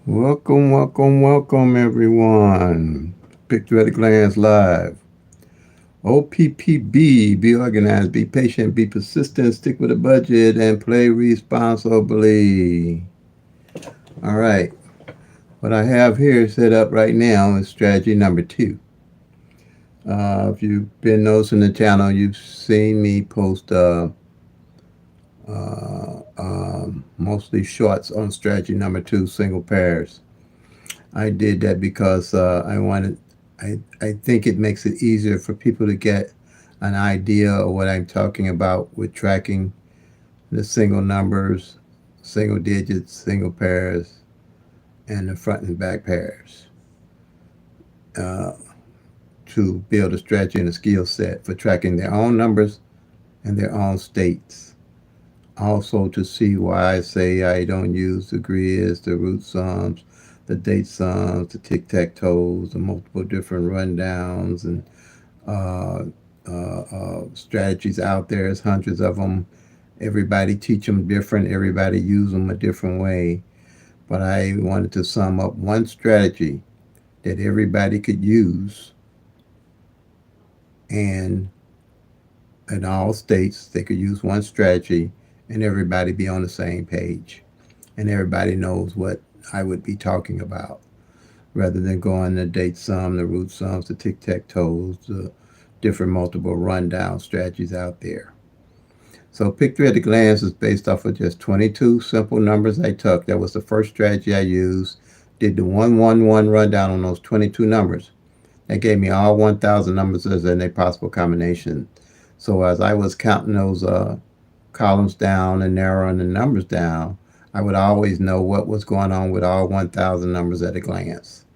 Welcome, welcome, welcome, everyone. Picture at a Glance Live. OPPB, be organized, be patient, be persistent, stick with a budget, and play responsibly. All right. What I have here set up right now is strategy number 2. If you've been noticing the channel, you've seen me post mostly shorts on strategy number 2, single pairs. I did that because I think it makes it easier for people to get an idea of what I'm talking about with tracking the single numbers, single digits, single pairs, and the front and back pairs uh, to build a strategy and a skill set for tracking their own numbers and their own states. Also to see why I say I don't use the grids, the root sums, the date sums, the tic-tac-toes, the multiple different rundowns and uh, strategies out there. There's hundreds of them. Everybody teach them different. Everybody use them a different way. But I wanted to sum up one strategy that everybody could use, and in all states they could use one strategy and everybody be on the same page and everybody knows what I would be talking about, rather than going the date sum, the root sums, the tic-tac-toes, the different multiple rundown strategies out there. So PICK-3 at a Glance is based off of just 22 simple numbers I took. That was the first strategy I used. Did the 111 rundown on those 22 numbers. That gave me all 1,000 numbers in a possible combination. So as I was counting those columns down and narrowing the numbers down, I would always know what was going on with all 1,000 numbers at a glance.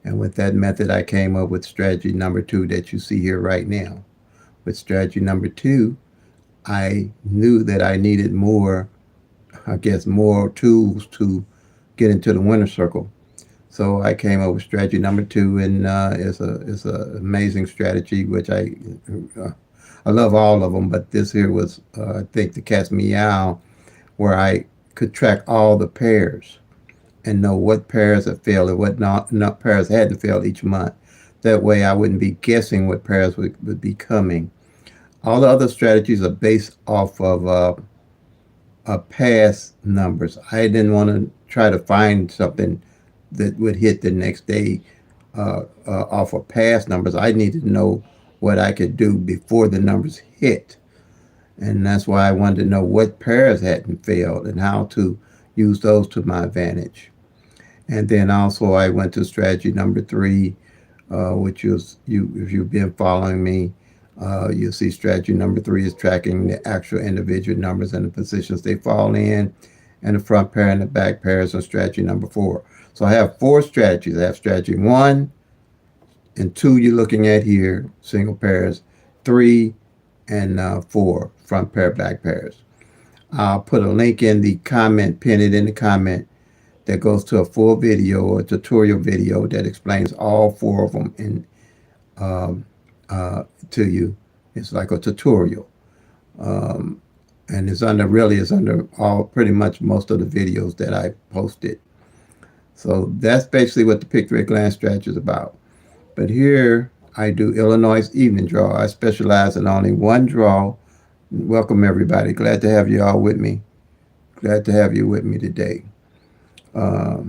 And with that method, I came up with strategy number 2 that you see here right now. With strategy number 2, I knew that I needed more tools to get into the winner circle. So I came up with strategy number 2, and it's a amazing strategy, which I love all of them, but this here was I think the cat's meow, where I could track all the pairs and know what pairs have failed and what not pairs hadn't failed each month. That way I wouldn't be guessing what pairs would be coming. All the other strategies are based off of past numbers. I didn't want to try to find something that would hit the next day off of past numbers. I needed to know what I could do before the numbers hit. And that's why I wanted to know what pairs hadn't failed and how to use those to my advantage. And then also I went to strategy number 3, which is, if you've been following me, you'll see strategy number 3 is tracking the actual individual numbers and the positions they fall in, and the front pair and the back pairs on strategy number 4. So I have 4 strategies. I have strategy 1 and 2 you're looking at here, single pairs, 3 and 4, front pair, back pairs. I'll put a link in the comment, pin it in the comment, that goes to a full video or a tutorial video that explains all 4 of them in to you. It's like a tutorial, and it's under all pretty much most of the videos that I posted. So that's basically what the PICK-3 at a Glance strategy is about. But here I do Illinois evening draw. I specialize in only one draw. Welcome everybody. Glad to have you all with me. Glad to have you with me today. I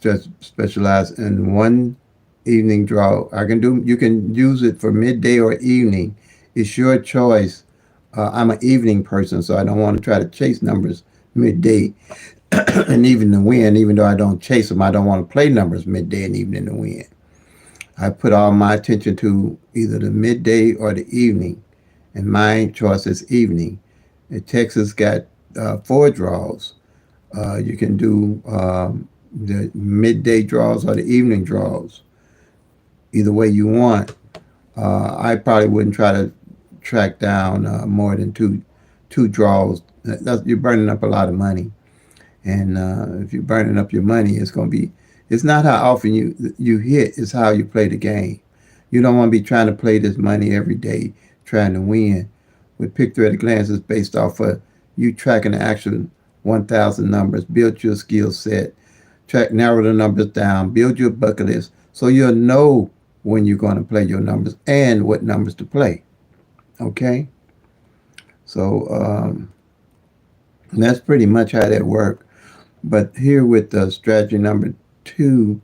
just specialize in one evening draw. You can use it for midday or evening. It's your choice. I'm an evening person, so I don't want to try to chase numbers midday and even to win. Even though I don't chase them, I don't want to play numbers midday and evening to win. I put all my attention to either the midday or the evening, and my choice is evening. And Texas got 4 draws. You can do the midday draws or the evening draws, either way you want. I probably wouldn't try to track down more than two draws. You're burning up a lot of money, and if you're burning up your money, it's going to be. It's not how often you hit; it's how you play the game. You don't want to be trying to play this money every day, trying to win. With Pick-3 at a glance, is based off of you tracking the actual 1,000 numbers, build your skill set, narrow the numbers down, build your bucket list, so you'll know when you're going to play your numbers and what numbers to play. Okay, so that's pretty much how that works. But here with strategy number 2,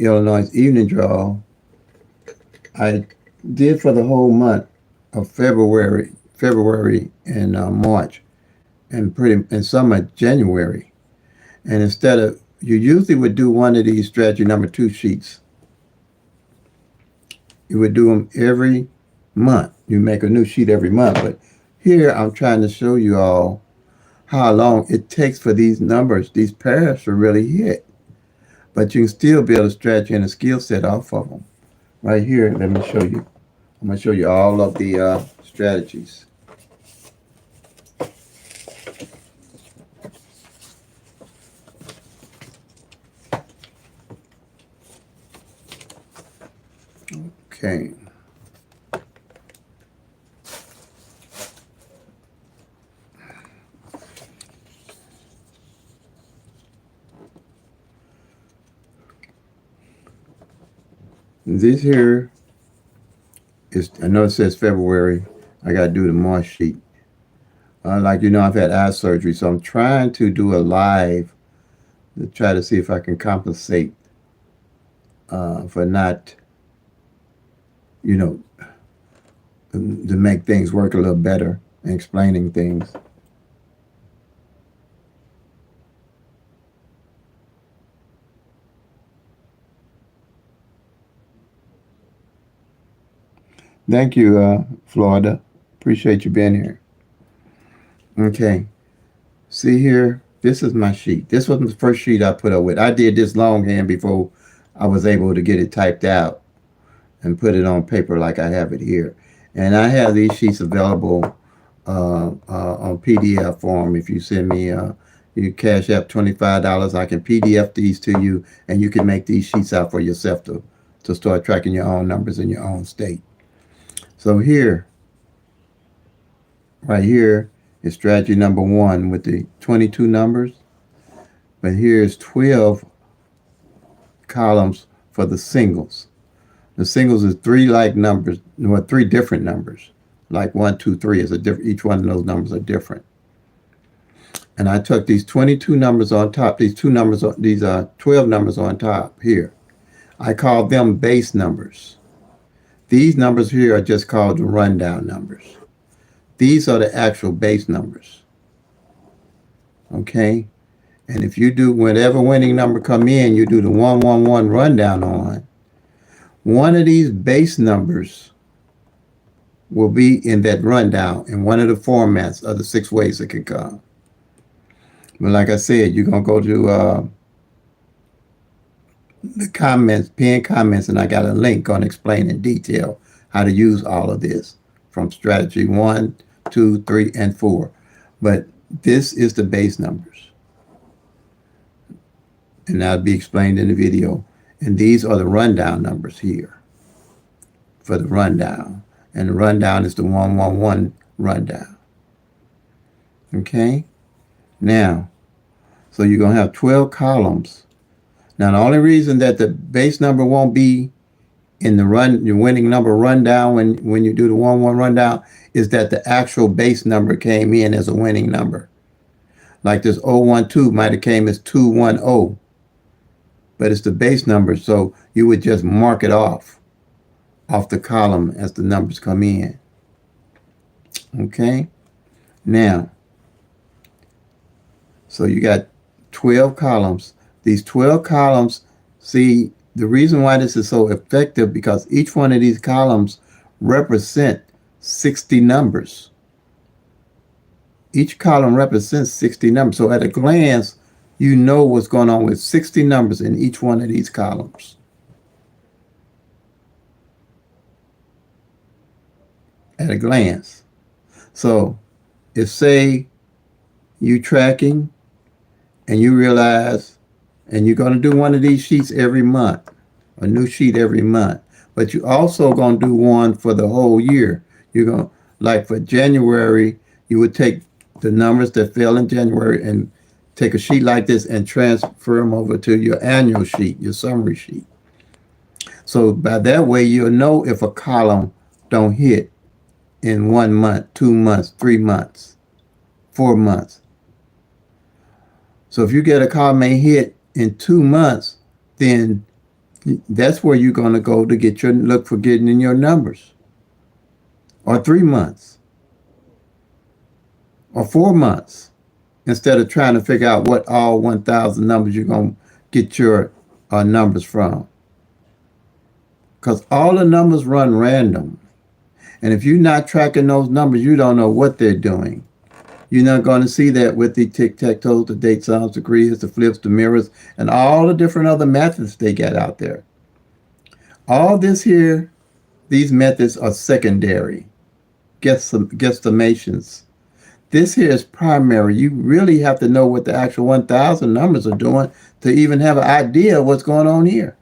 Illinois evening draw, I did for the whole month of February and March, and some of January. And instead of, you usually would do one of these strategy number 2 sheets. You would do them every month. You make a new sheet every month. But here I'm trying to show you all how long it takes for these numbers, these pairs to really hit. But you can still build a strategy and a skill set off of them. Right here, let me show you. I'm going to show you all of the strategies. Okay. This here is, I know it says February. I got to do the March sheet. Like you know, I've had eye surgery, so I'm trying to do a live to try to see if I can compensate for not, you know, to make things work a little better and explaining things. Thank you, Florida. Appreciate you being here. Okay. See here, this is my sheet. This was the first sheet I put up with. I did this longhand before I was able to get it typed out and put it on paper like I have it here. And I have these sheets available on PDF form. If you send me, you cash out $25, I can PDF these to you, and you can make these sheets out for yourself to start tracking your own numbers in your own state. So here, right here, is strategy number 1 with the 22 numbers. But here's 12 columns for the singles. The singles is 3 like numbers, or 3 different numbers. Like 1, 2, 3 is a different. Each one of those numbers are different. And I took these 22 numbers on top. These 12 numbers on top here. I call them base numbers. These numbers here are just called the rundown numbers. These are the actual base numbers. Okay? And if you do whatever winning number come in, you do the 111 rundown on. One of these base numbers will be in that rundown in one of the formats of the 6 ways it can come. But like I said, you're going to go to the comments, pinned comments, and I got a link going to explain in detail how to use all of this from strategy 1, 2, 3, and 4. But this is the base numbers. And that'll be explained in the video. And these are the rundown numbers here for the rundown. And the rundown is the 111 rundown. Okay? Now, so you're going to have 12 columns. Now, the only reason that the base number won't be in your winning number rundown when you do the 1-1 rundown is that the actual base number came in as a winning number. Like this 012 might have came as 210, but it's the base number, so you would just mark it off the column as the numbers come in. Okay? Now, so you got 12 columns. These 12 columns, see, the reason why this is so effective because each one of these columns represent 60 numbers. Each column represents 60 numbers. So at a glance, you know what's going on with 60 numbers in each one of these columns. At a glance. So if, say, you tracking and you realize, and you're going to do one of these sheets every month, a new sheet every month, but you also going to do one for the whole year. You're going to, like for January, you would take the numbers that fell in January and take a sheet like this and transfer them over to your annual sheet, your summary sheet. So by that way, you'll know if a column don't hit in 1 month, 2 months, 3 months, 4 months. So if you get a column may hit in 2 months, then that's where you're going to go to get your look for getting in your numbers. Or 3 months. Or 4 months. Instead of trying to figure out what all 1,000 numbers you're going to get your numbers from. Because all the numbers run random. And if you're not tracking those numbers, you don't know what they're doing. You're not going to see that with the tic-tac-toes, the dates, sums, the grids, the flips, the mirrors, and all the different other methods they got out there. All this here, these methods are secondary, guesstimations. This here is primary. You really have to know what the actual 1,000 numbers are doing to even have an idea of what's going on here.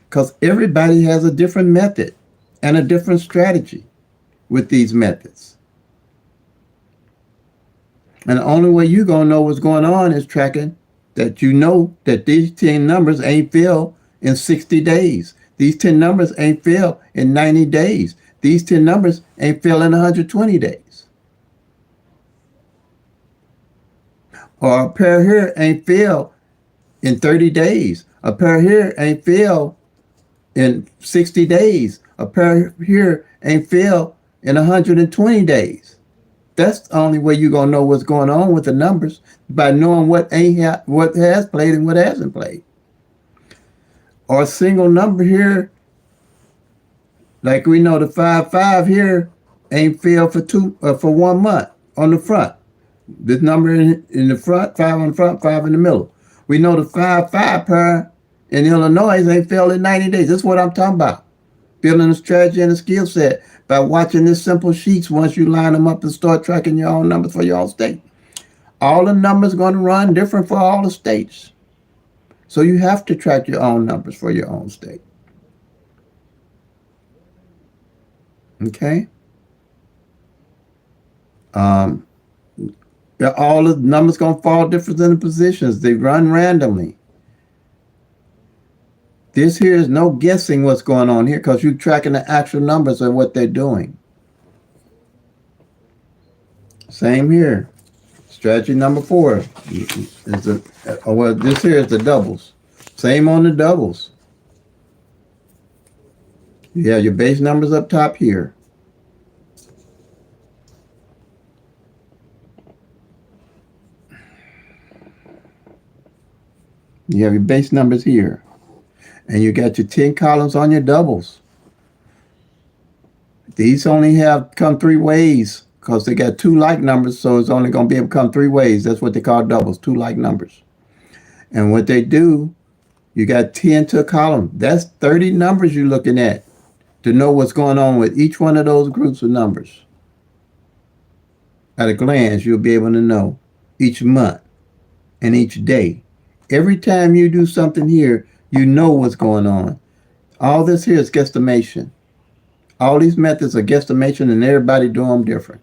Because everybody has a different method and a different strategy with these methods. And the only way you're going to know what's going on is tracking that you know that these 10 numbers ain't filled in 60 days. These 10 numbers ain't filled in 90 days. These 10 numbers ain't filled in 120 days. Or a pair here ain't filled in 30 days. A pair here ain't filled in 60 days. A pair here ain't filled in 120 days. That's the only way you're gonna know what's going on with the numbers, by knowing what has played and what hasn't played. Or a single number here, like we know the 5-5 here ain't filled for 1 month on the front. This number in the front, 5 on the front, 5 in the middle. We know the 5-5 pair in Illinois ain't filled in 90 days. That's what I'm talking about. Building a strategy and a skill set by watching this simple sheets once you line them up and start tracking your own numbers for your own state. All the numbers going to run different for all the states. So you have to track your own numbers for your own state. Okay? All the numbers going to fall different in the positions. They run randomly. This here is no guessing what's going on here because you're tracking the actual numbers of what they're doing. Same here. Strategy number 4 is well, this here is the doubles. Same on the doubles. You have your base numbers up top here. You have your base numbers here. And you got your 10 columns on your doubles. These only have come 3 ways because they got 2 like numbers, so it's only going to be able to come 3 ways. That's what they call doubles, 2 like numbers. And what they do, you got 10 to a column. That's 30 numbers you're looking at to know what's going on with each one of those groups of numbers. At a glance, you'll be able to know each month and each day. Every time you do something here, you know what's going on. All this here is guesstimation. All these methods are guesstimation, and everybody do them different.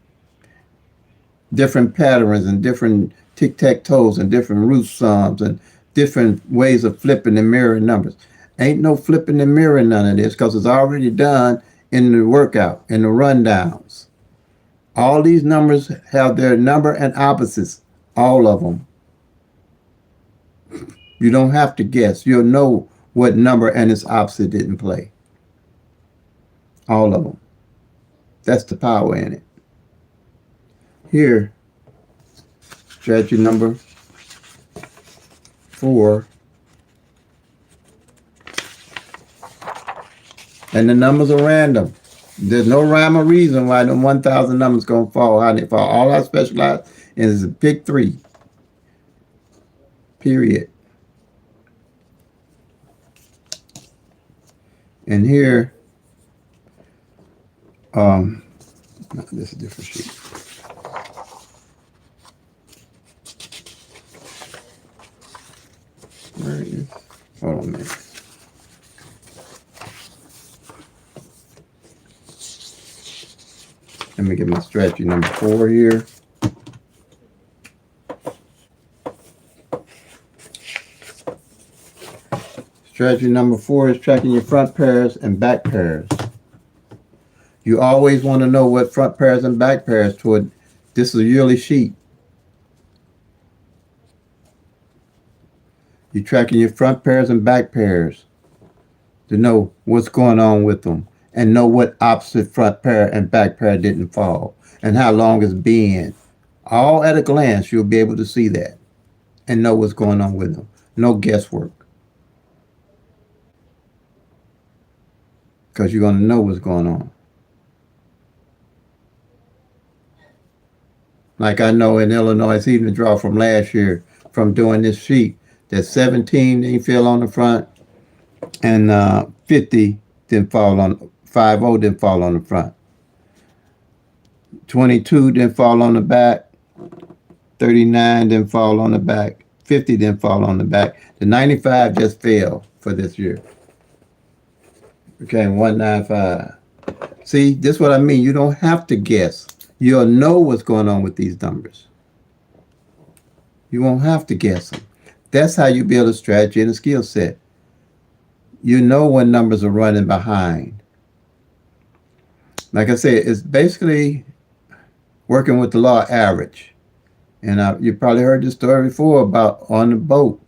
Different patterns and different tic-tac-toes and different root sums and different ways of flipping and mirroring numbers. Ain't no flipping and mirroring none of this because it's already done in the workout, in the rundowns. All these numbers have their number and opposites, all of them. You don't have to guess. You'll know what number and its opposite didn't play. All of them. That's the power in it. Here, strategy number 4. And the numbers are random. There's no rhyme or reason why the 1,000 numbers gonna fall, how they fall. All I specialize in is a PICK-3, period. And here, no, this is a different sheet. Where is? Hold on a minute. Let me get my strategy number 4 here. Strategy number 4 is tracking your front pairs and back pairs. You always want to know what front pairs and back pairs toward. This is a yearly sheet. You're tracking your front pairs and back pairs to know what's going on with them and know what opposite front pair and back pair didn't fall and how long it's been. All at a glance, you'll be able to see that and know what's going on with them. No guesswork. Because you're going to know what's going on. Like I know in Illinois, even the draw from last year from doing this sheet, that 17 didn't fall on the front and 50 didn't fall on, 50 didn't fall on the front. 22 didn't fall on the back. 39 didn't fall on the back. 50 didn't fall on the back. The 95 just fell for this year. Okay, 195. See, this is what I mean. You don't have to guess. You'll know what's going on with these numbers. You won't have to guess them. That's how you build a strategy and a skill set. You know when numbers are running behind. Like I said, it's basically working with the law of average. And you probably heard this story before about on the boat,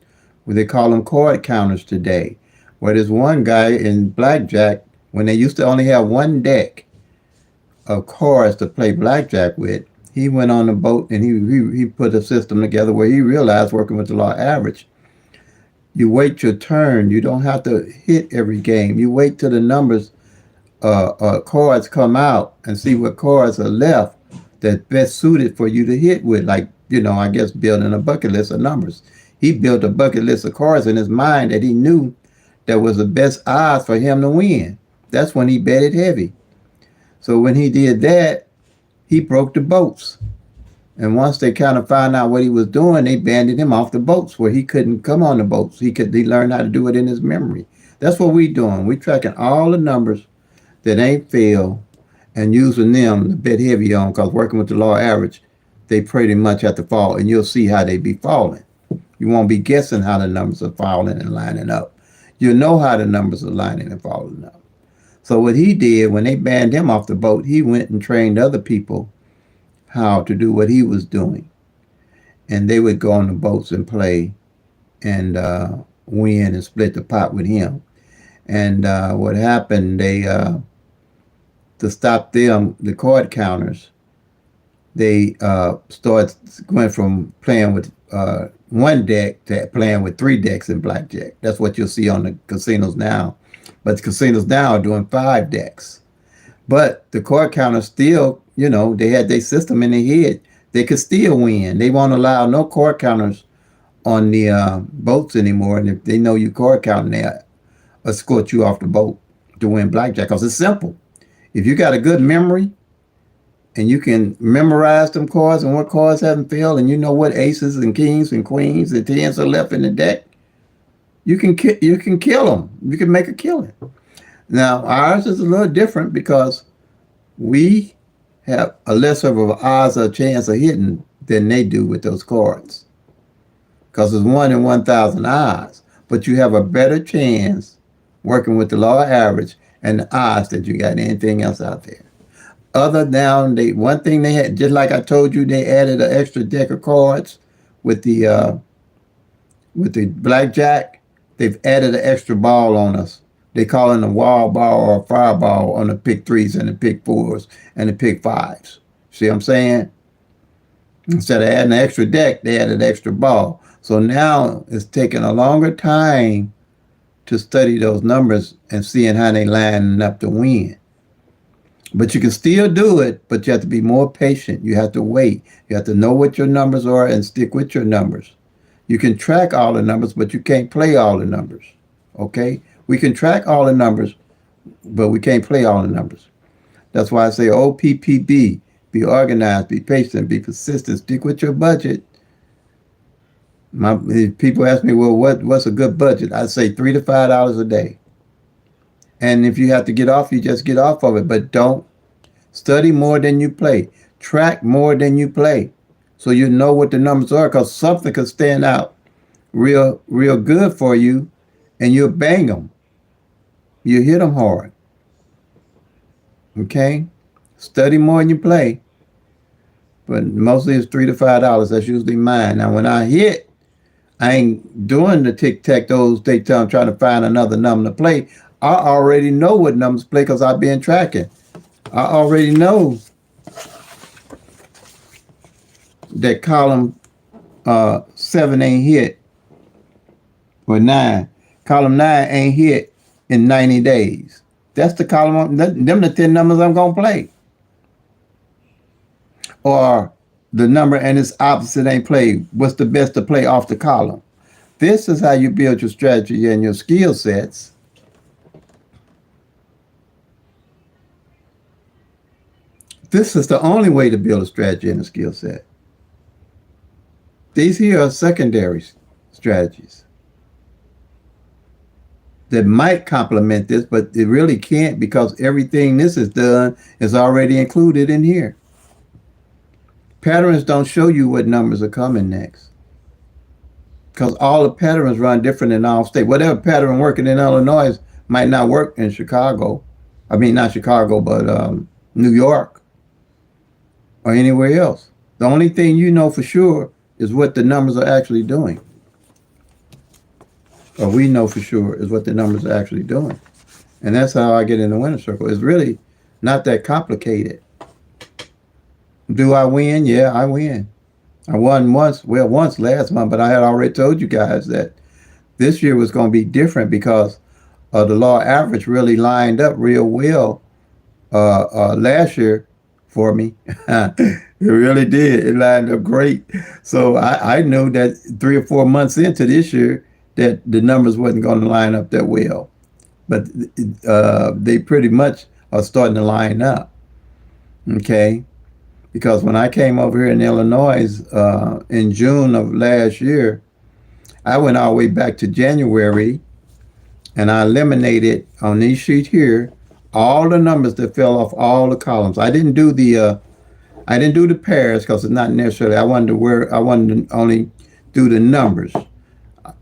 where they call them card counters today. Where there's one guy in blackjack, when they used to only have one deck of cards to play blackjack with, he went on the boat and he put a system together where he realized, working with the law of average, you wait your turn. You don't have to hit every game. You wait till the numbers, cards come out and see what cards are left that's best suited for you to hit with. Like, I guess building a bucket list of numbers. He built a bucket list of cards in his mind that he knew that was the best odds for him to win. That's when he betted heavy. So when he did that, he broke the boats. And once they kind of found out what he was doing, they banded him off the boats where he couldn't come on the boats. He learned how to do it in his memory. That's what we doing. We tracking all the numbers that ain't failed and using them to bet heavy on, because working with the law average, they pretty much have to fall, and you'll see how they be falling. You won't be guessing how the numbers are falling and lining up. You know how the numbers are lining and falling up. So what he did, when they banned him off the boat, he went and trained other people how to do what he was doing. And they would go on the boats and play and win and split the pot with him. And what happened, they, to stop them, the card counters, they went from playing with one deck to playing with 3 decks in blackjack. That's what you'll see on the casinos now. But the casinos now are doing 5 decks. But the card counters still, they had their system in their head. They could still win. They won't allow no card counters on the boats anymore. And if they know you card counting, they escort you off the boat to win blackjack. Because it's simple. If you got a good memory and you can memorize them cards and what cards haven't failed, and you know what aces and kings and queens and tens are left in the deck, you can kill them. You can make a killing. Now, ours is a little different because we have a less of an odds or chance of hitting than they do with those cards. Because it's 1 in 1,000 odds. But you have a better chance working with the law of average and the odds that you got anything else out there. Other than one thing they had, just like I told you, they added an extra deck of cards with the blackjack. They've added an extra ball on us. They call it a wall ball or a fireball on the PICK-3s and the PICK-4s and the PICK-5s. See what I'm saying? Instead of adding an extra deck, they added an extra ball. So now it's taking a longer time to study those numbers and seeing how they line up to win. But you can still do it, but you have to be more patient. You have to wait. You have to know what your numbers are and stick with your numbers. You can track all the numbers, but you can't play all the numbers. Okay? We can track all the numbers, but we can't play all the numbers. That's why I say OPPB. Be organized, be patient, be persistent, stick with your budget. People ask me, well, what's a good budget? I say $3 to $5 a day. And if you have to get off, you just get off of it. But don't study more than you play. Track more than you play. So you know what the numbers are, because something could stand out real good for you, and you'll bang them. You hit them hard. Okay? Study more than you play. But mostly it's $3 to $5. That's usually mine. Now when I hit, I ain't doing the tic-tac-toes they tell I'm trying to find another number to play. I already know what numbers to play because I've been tracking. I already know that column 7 ain't hit, or 9. Column 9 ain't hit in 90 days. That's the column, them the 10 numbers I'm going to play. Or the number and its opposite ain't played. What's the best to play off the column? This is how you build your strategy and your skill sets. This is the only way to build a strategy and a skill set. These here are secondary strategies that might complement this, but it really can't, because everything this is done is already included in here. Patterns don't show you what numbers are coming next, because all the patterns run different in all states. Whatever pattern working in Illinois might not work in Chicago. I mean, not Chicago, but New York or anywhere else. The only thing you know for sure is what the numbers are actually doing. Or we know for sure is what the numbers are actually doing. And that's how I get in the winner's circle. It's really not that complicated. Do I win? Yeah, I win. I won once last month, but I had already told you guys that this year was going to be different because the law average really lined up real well last year for me. It really did. It lined up great. So I knew that 3 or 4 months into this year that the numbers wasn't going to line up that well. But they pretty much are starting to line up. Okay? Because when I came over here in Illinois in June of last year, I went all the way back to January, and I eliminated on this sheet here all the numbers that fell off all the columns. I didn't do the pairs because it's not necessarily. I wanted to only do the numbers,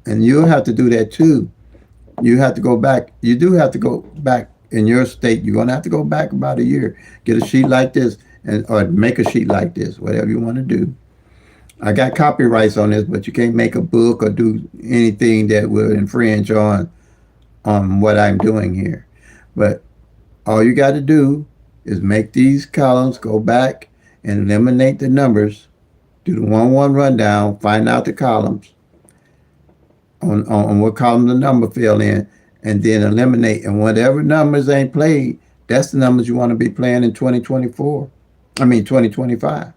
and you'll have to do that too. You have to go back. You do have to go back in your state. You're gonna have to go back about a year. Get a sheet like this, or make a sheet like this, whatever you want to do. I got copyrights on this, but you can't make a book or do anything that will infringe on what I'm doing here. But all you got to do is make these columns, go back and eliminate the numbers, do the 1-1 rundown, find out the columns on what column the number fell in, and then eliminate. And whatever numbers ain't played, that's the numbers you want to be playing in 2024. I mean 2025.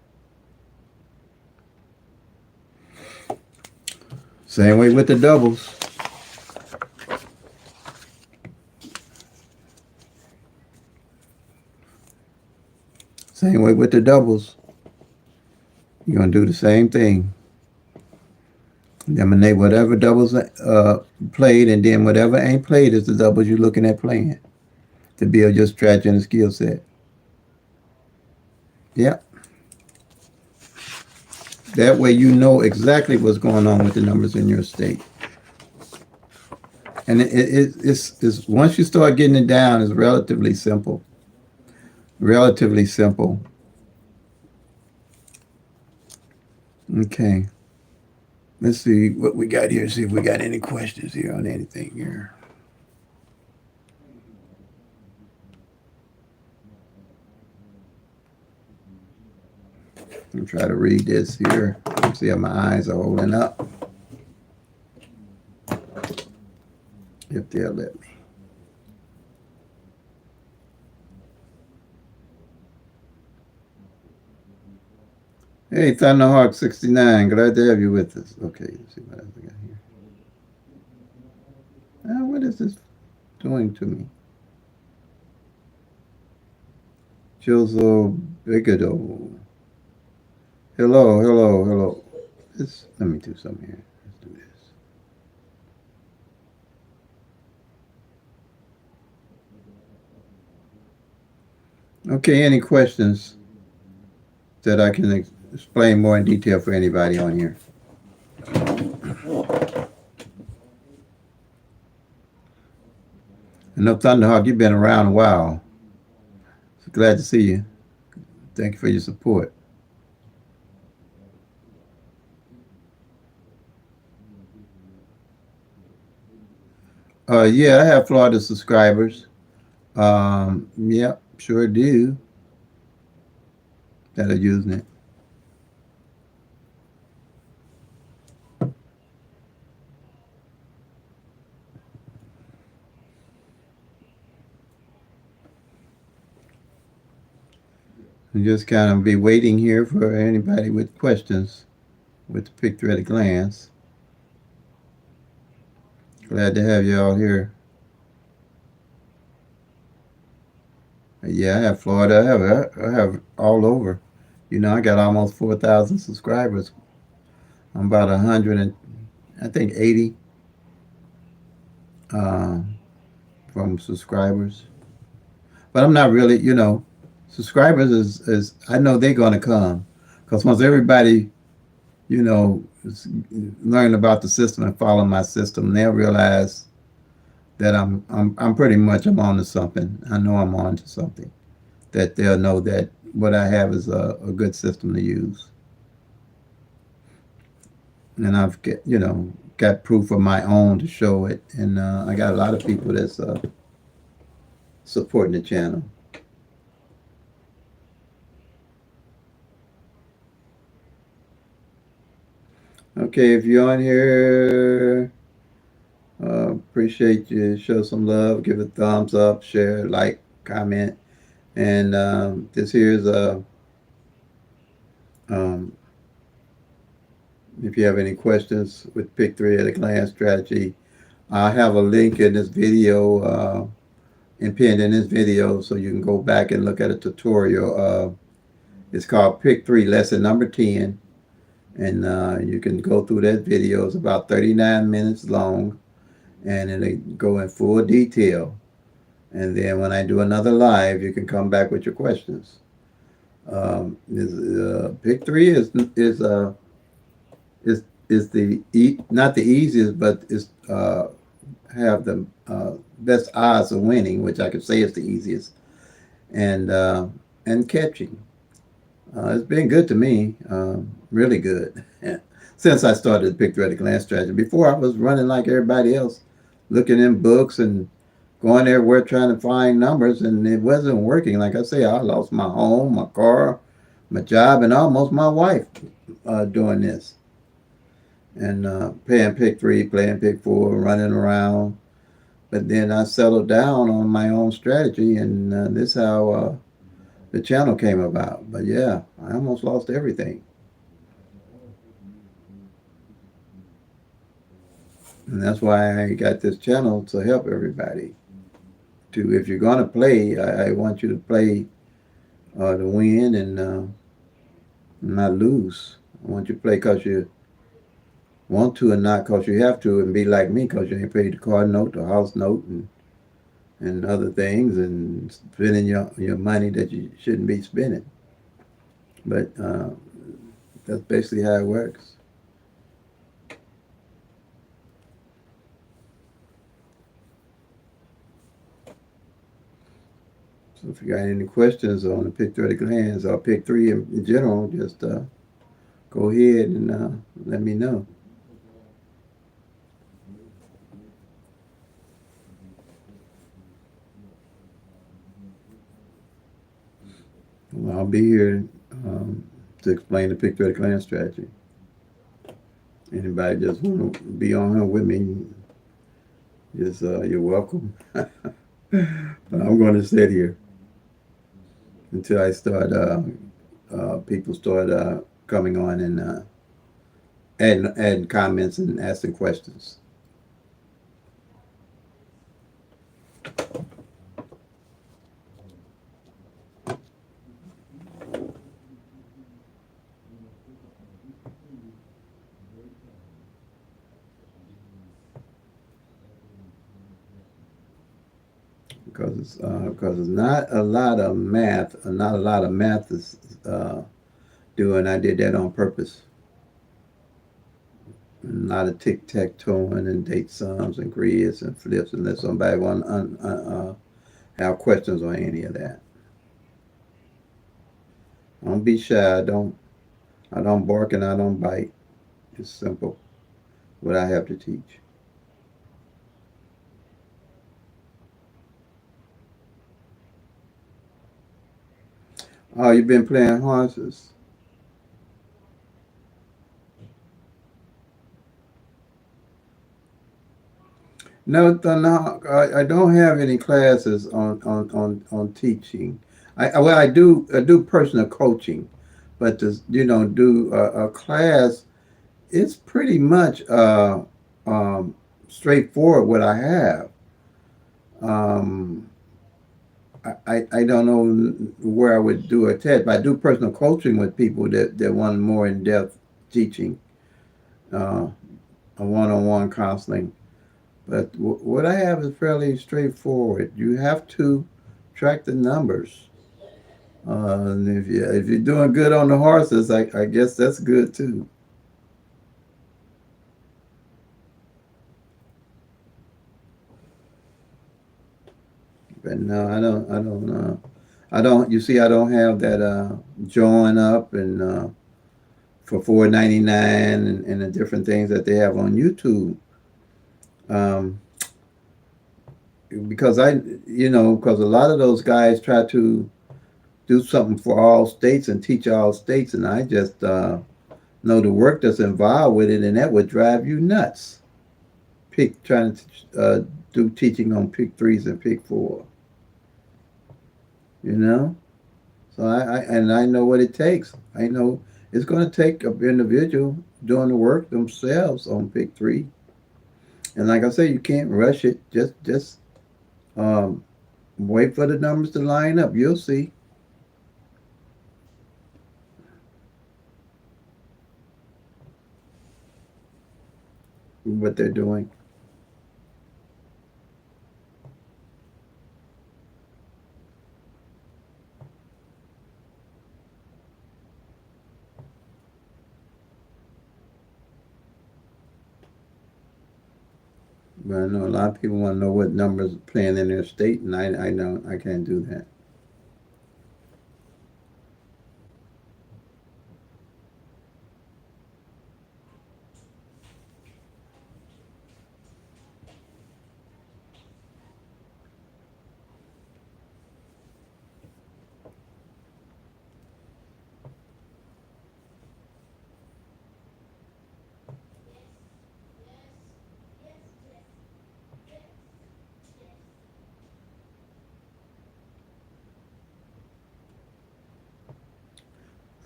Same way with the doubles. Same way with the doubles. You're going to do the same thing. Eliminate whatever doubles played, and then whatever ain't played is the doubles you're looking at playing to build your strategy and skill set. Yep. That way you know exactly what's going on with the numbers in your state. And it's once you start getting it down, it's relatively simple. Relatively simple. Okay. Let's see what we got here. See if we got any questions here on anything here. I'm try to read this here. See how my eyes are holding up. If they'll let me. Hey, Thunderhawk 69, glad to have you with us. Okay, let's see what else we got here. What is this doing to me? Jozo Bigedo. Hello, hello, hello. Let me do something here. Let's do this. Okay, any questions that I can explain more in detail for anybody on here? I know Thunderhawk, you've been around a while. So glad to see you. Thank you for your support. Yeah, I have Florida subscribers. Yep, sure do. That are using it. And just kind of be waiting here for anybody with questions with the picture at a glance. Glad to have you all here. Yeah, I have Florida. I have all over. You know, I got almost 4,000 subscribers. I'm about 100 and I think 80 uh, from subscribers. But I'm not really, subscribers is I know they're going to come because once everybody, learn about the system and follow my system, they'll realize that I'm pretty much I'm on to something. I know I'm on to something. That they'll know that what I have is a good system to use. And I've got proof of my own to show it, and I got a lot of people that's supporting the channel. Okay, if you're on here, appreciate you. Show some love, give a thumbs up, share, like, comment, and this here's a. Um, if you have any questions with PICK-3 at a glance strategy, I have a link in this video. And pinned in this video so you can go back and look at a tutorial. It's called PICK-3 lesson number 10, and you can go through that video. It's about 39 minutes long, and it'll go in full detail. And then when I do another live, you can come back with your questions. PICK-3 is the not the easiest, but it's have the best odds of winning, which I could say is the easiest, and catching. It's been good to me, really good, since I started the picture at a glance strategy. Before I was running like everybody else, looking in books and going everywhere trying to find numbers, and it wasn't working. Like I say, I lost my home, my car, my job, and almost my wife doing this. And playing PICK-3, playing PICK-4, running around. But then I settled down on my own strategy, and this is how the channel came about. But yeah, I almost lost everything. And that's why I got this channel to help everybody. If you're going to play, I want you to play to win and not lose. I want you to play because you want to and not because you have to, and be like me because you ain't paid the car note, the house note, and other things, and spending your money that you shouldn't be spending. But that's basically how it works. So if you got any questions on the picture at a glance or PICK-3 in general, just go ahead and let me know. Well, I'll be here to explain the picture at a glance strategy. Anybody just want to be on here with me, just you're welcome. But I'm going to sit here until I start. People start coming on and adding comments and asking questions. Because it's not a lot of math, not a lot of math is doing. I did that on purpose. A lot of tic tac toeing and date sums and grids and flips, unless somebody want have questions on any of that. Don't be shy. I don't bark and I don't bite. It's simple. What I have to teach. Oh, you've been playing horses. No, no, I don't have any classes on teaching. Well, I do personal coaching, but to do a class, it's pretty much um, straightforward what I have. Um, I don't know where I would do a test, but I do personal coaching with people that want more in depth teaching, uh, a one on one counseling. But what I have is fairly straightforward. You have to track the numbers. And if you're doing good on the horses, I guess that's good too. But no, I don't. You see, I don't have that join up and for $4.99 and the different things that they have on YouTube. Um, because because a lot of those guys try to do something for all states and teach all states, and I just know the work that's involved with it, and that would drive you nuts. Pick trying to do teaching on PICK-3s and PICK-4, you know. So I know what it takes. I know it's going to take an individual doing the work themselves on PICK-3, and like I say, you can't rush it. Just um, wait for the numbers to line up. You'll see what they're doing. But I know a lot of people want to know what numbers are playing in their state, and I don't, I can't do that.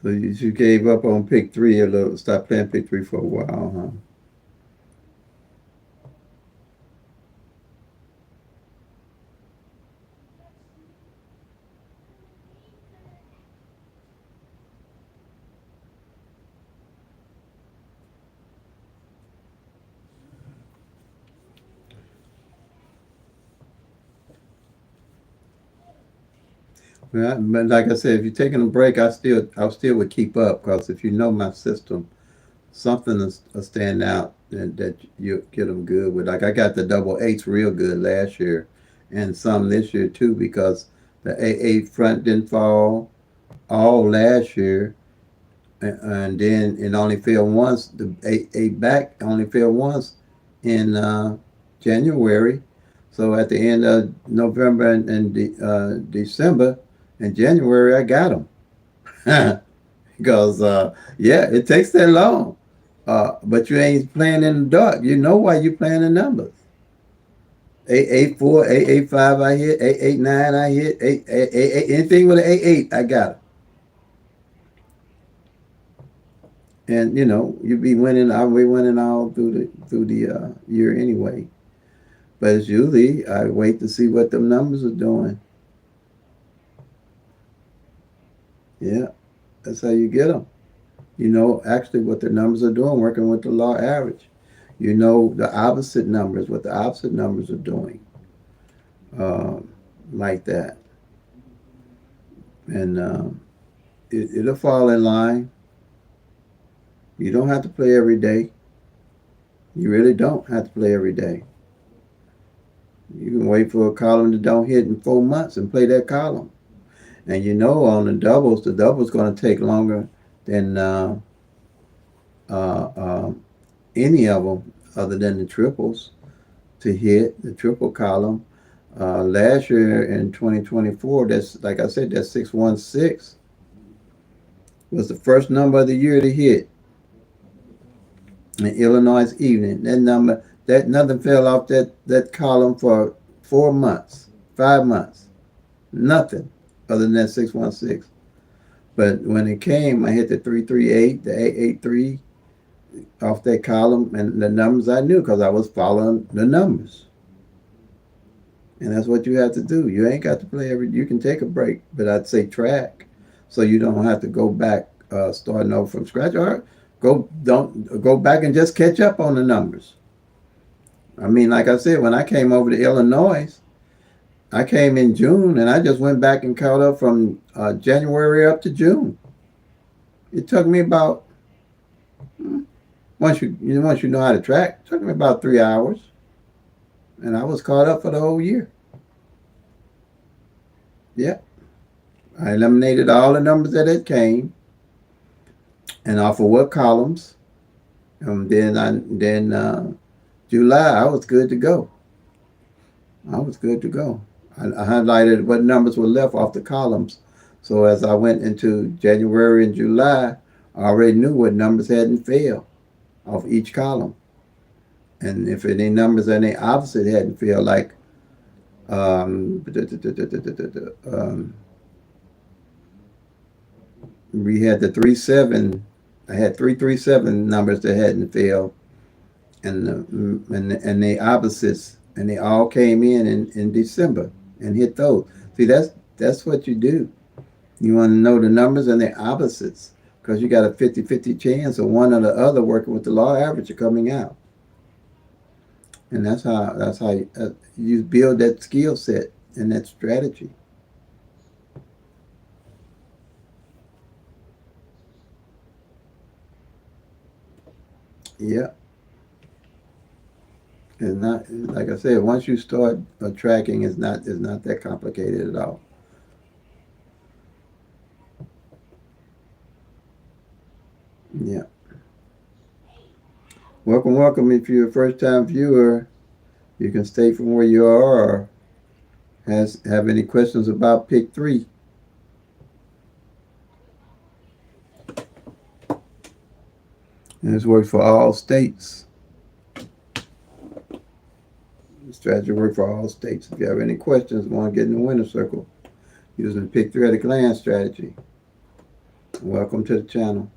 So you gave up on PICK-3 a little, stopped playing PICK-3 for a while, huh? Yeah, but like I said, if you're taking a break, I still would keep up because if you know my system, something will stand out that you get them good with. Like I got the double eights real good last year, and some this year too because the A8 front didn't fall all last year, and then it only fell once. The A8 back only fell once in January. So at the end of November and December and January, I got them. Because yeah, it takes that long. But you ain't playing in the dark. You know why you playing the numbers. 884, 885 I hit, 889 I hit, 888, anything with an 88 I got it. And you'd be winning. I'll be winning all through the year anyway. But it's usually I wait to see what the numbers are doing. Yeah, that's how you get them. Actually what the numbers are doing, working with the law average. The opposite numbers, what the opposite numbers are doing, um, like that, and it'll fall in line. You don't have to play every day. You really don't have to play every day. You can wait for a column that don't hit in 4 months and play that column. And on the double's going to take longer than uh, um, any of them other than the triples to hit the triple column. Last year in 2024, that's like I said, that 616 was the first number of the year to hit in Illinois evening. That nothing fell off that column for 4 months, 5 months, nothing other than that 616. But when it came, I hit the 338, the 883 off that column, and the numbers I knew because I was following the numbers. And that's what you have to do. You ain't got to play you can take a break, but I'd say track so you don't have to go back starting over from scratch. Or don't go back and just catch up on the numbers. I mean, like I said, when I came over to Illinois, I came in June and I just went back and caught up from January up to June. It took me about once you know how to track, it took me about 3 hours, and I was caught up for the whole year. Yeah, I eliminated all the numbers that had came, and off of what columns. Then July I was good to go. I was good to go. I highlighted what numbers were left off the columns, so as I went into January and July, I already knew what numbers hadn't failed off each column, and if any numbers any opposite hadn't failed, like um, um, we had the 37. I had 337 numbers that hadn't failed, and the opposites, and they all came in December and hit those. See, that's what you do. You want to know the numbers and the opposites because you got a 50-50 chance of one or the other working with the law average or coming out, and that's how you build that skill set and that strategy. Yeah, it's not like I said. Once you start tracking, it's not that complicated at all. Yeah. Welcome, welcome. If you're a first time viewer, you can stay from where you are or have any questions about PICK-3. And this works for all states. The strategy works for all states. If you have any questions, want to get in the winner circle using PICK-3 at a glance strategy, welcome to the channel.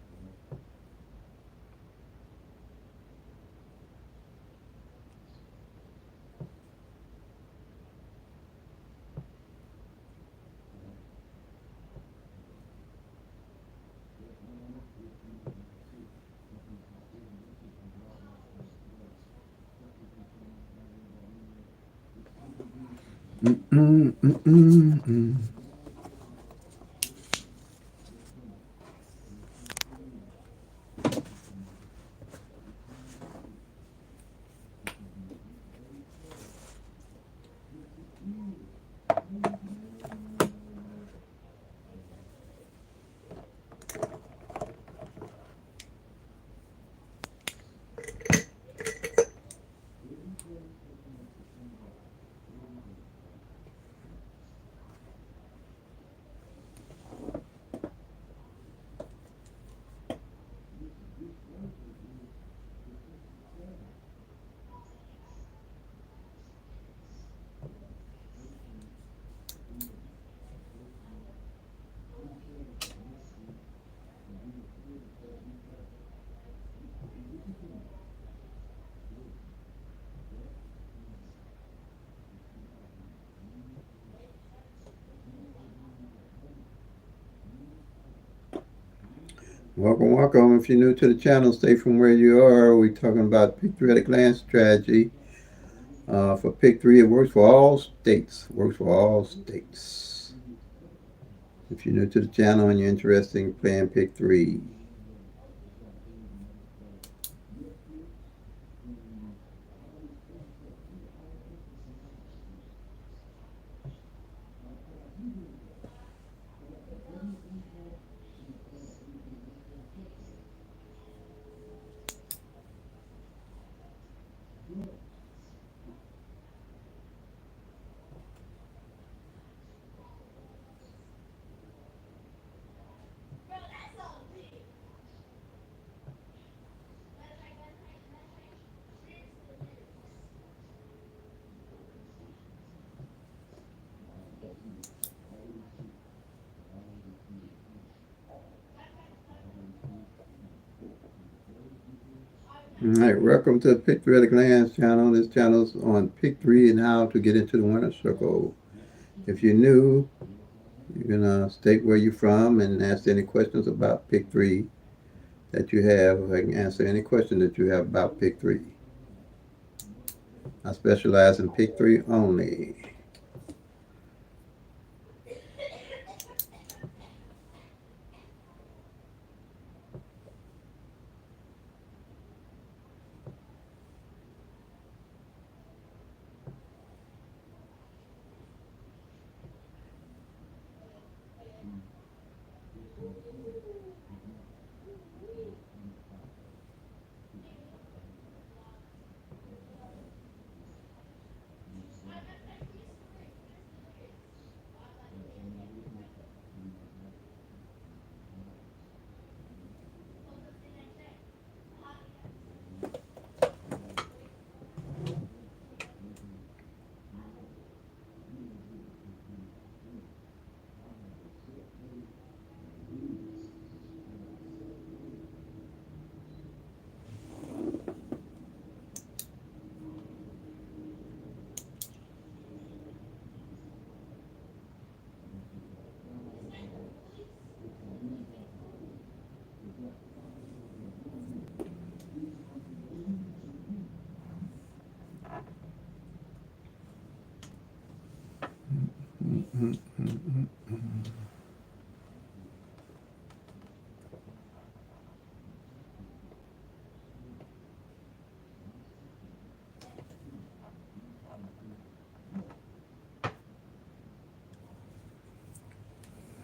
Mm-mm, mm-mm, mm. Welcome, welcome. If you're new to the channel, stay from where you are. We're talking about PICK-3 at a glance strategy. For PICK-3, it works for all states. Works for all states. If you're new to the channel and you're interested in playing PICK-3. All right, welcome to the PICK-3 at a glance channel. This channel's on PICK-3 and how to get into the winner's circle. If you're new, you can state where you're from and ask any questions about PICK-3 that you have. I can answer any question that you have about PICK-3. I specialize in PICK-3 only.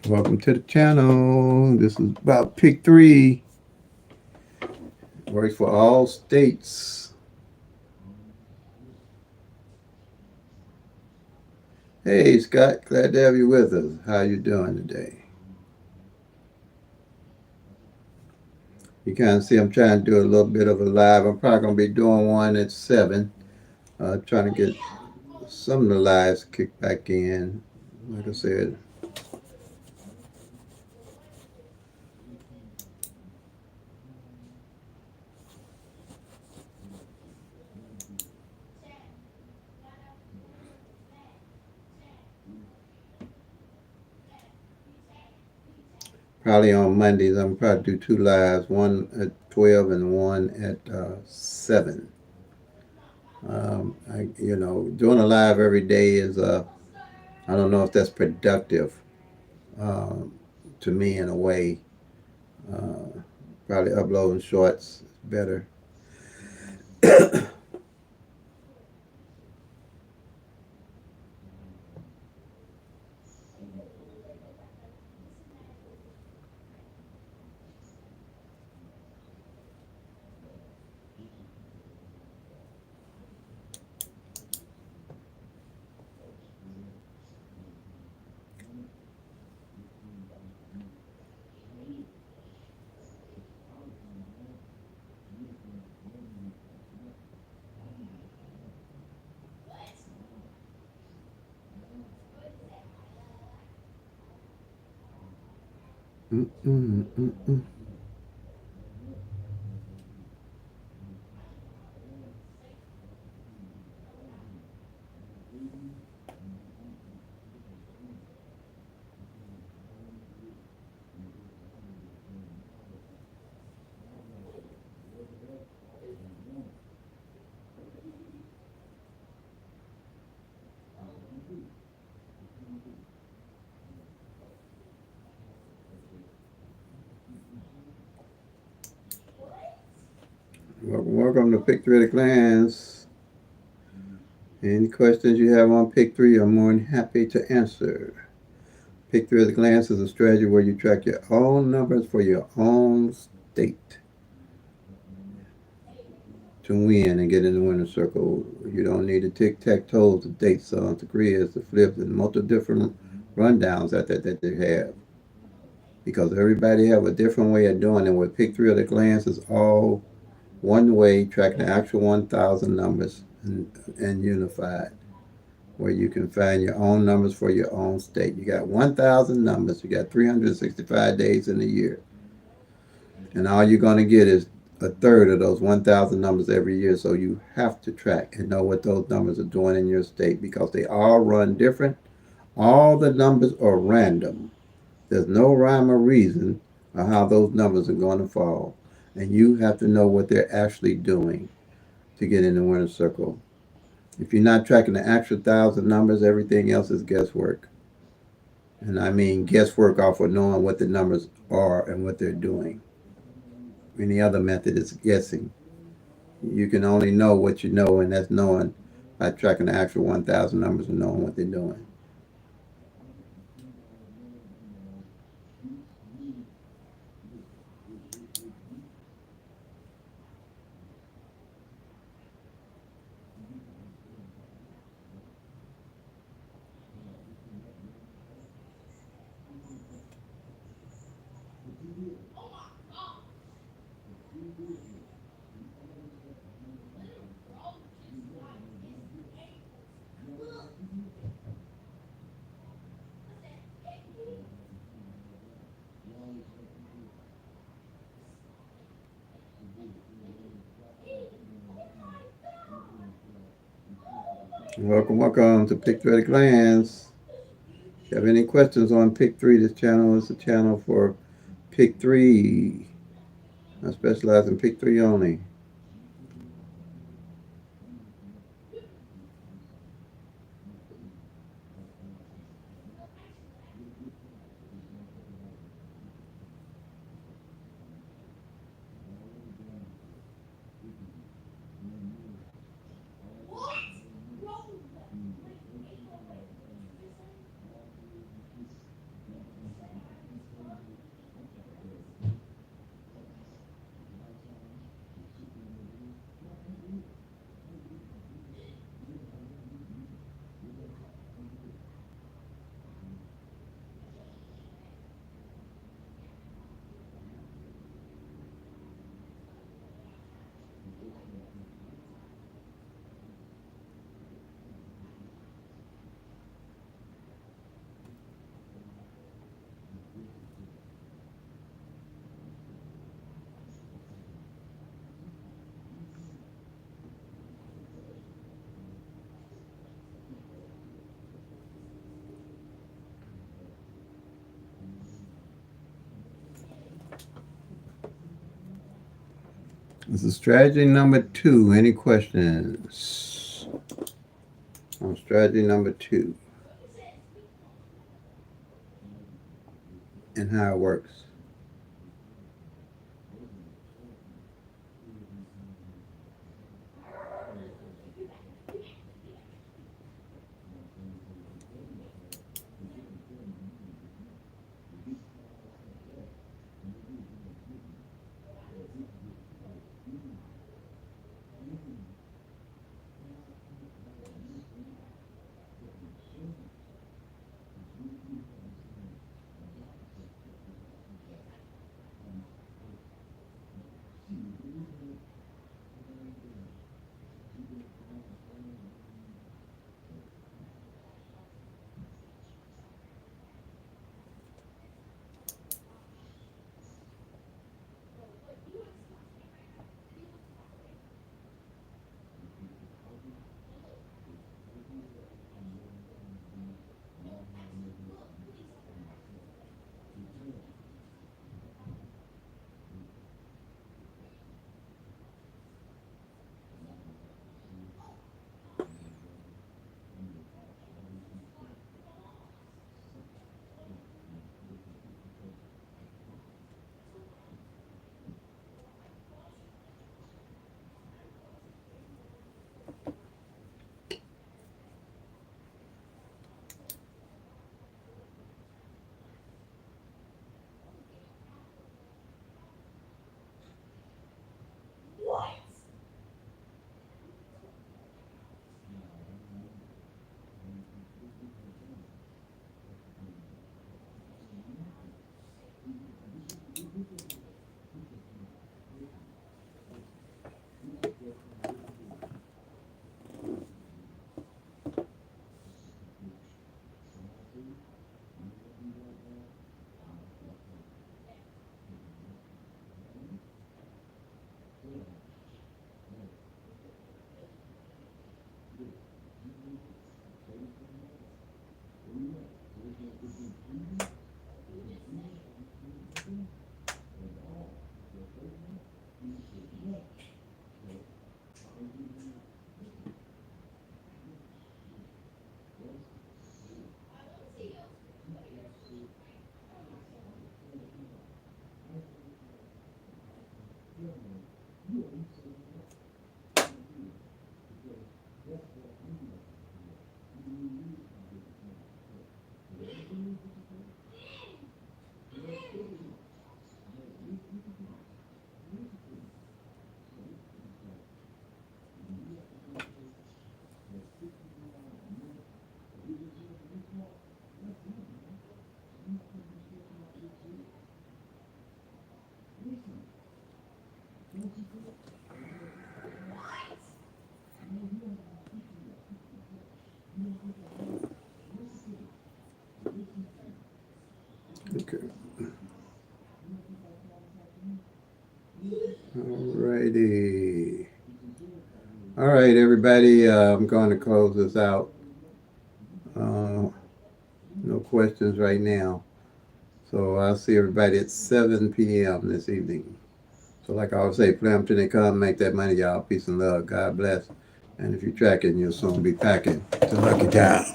Welcome to the channel. This is about PICK-3. Works for all states. Hey Scott, glad to have you with us. How you doing today? You kind of see I'm trying to do a little bit of a live. I'm probably going to be doing one at 7. Trying to get some of the lives kicked back in. Like I said, probably on Mondays, I'm probably do 2 lives, one at 12 and one at 7. Doing a live every day is, I don't know if that's productive um, to me in a way. Uh, Probably uploading shorts is better. Mm-mm, mm-mm. welcome to Pick 3 at a Glance. Any questions you have on Pick 3, I'm more than happy to answer. Pick 3 at a Glance is a strategy where you track your own numbers for your own state to win and get in the winner's circle. You don't need to tic-tac-toe the dates on the grids, the flips, and multiple different rundowns that they have. Because everybody have a different way of doing it. With Pick 3 at a Glance is all one way, tracking the actual 1,000 numbers and unified, where you can find your own numbers for your own state. You got 1,000 numbers. You got 365 days in a year. And all you're going to get is a third of those 1,000 numbers every year. So you have to track and know what those numbers are doing in your state because they all run different. All the numbers are random. There's no rhyme or reason on how those numbers are going to fall. And you have to know what they're actually doing to get in the winner's circle. If you're not tracking the actual 1,000 numbers, everything else is guesswork. And I mean guesswork off of knowing what the numbers are and what they're doing. Any other method is guessing. You can only know what you know, and that's knowing by tracking the actual 1,000 numbers and knowing what they're doing. Welcome to Pick 3 at a Glance. If you have any questions on Pick 3, this channel is a channel for Pick 3. I specialize in Pick 3 only. This is strategy number 2. Any questions on strategy number 2 and how it works? Okay. Alrighty. All right, everybody. I'm going to close this out. No questions right now. So I'll see everybody at 7 p.m. this evening. So like I always say, play them till they come, make that money, y'all. Peace and love. God bless. And if you're tracking, you'll soon be packing. It's a lucky time.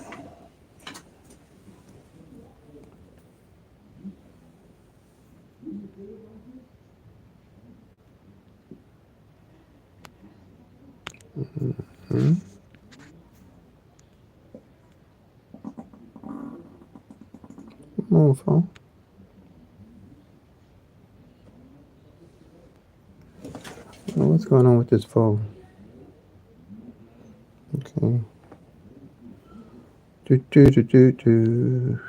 Hmm? Come on, phone. What's going on with this phone? Okay. Do, do, do, do, do.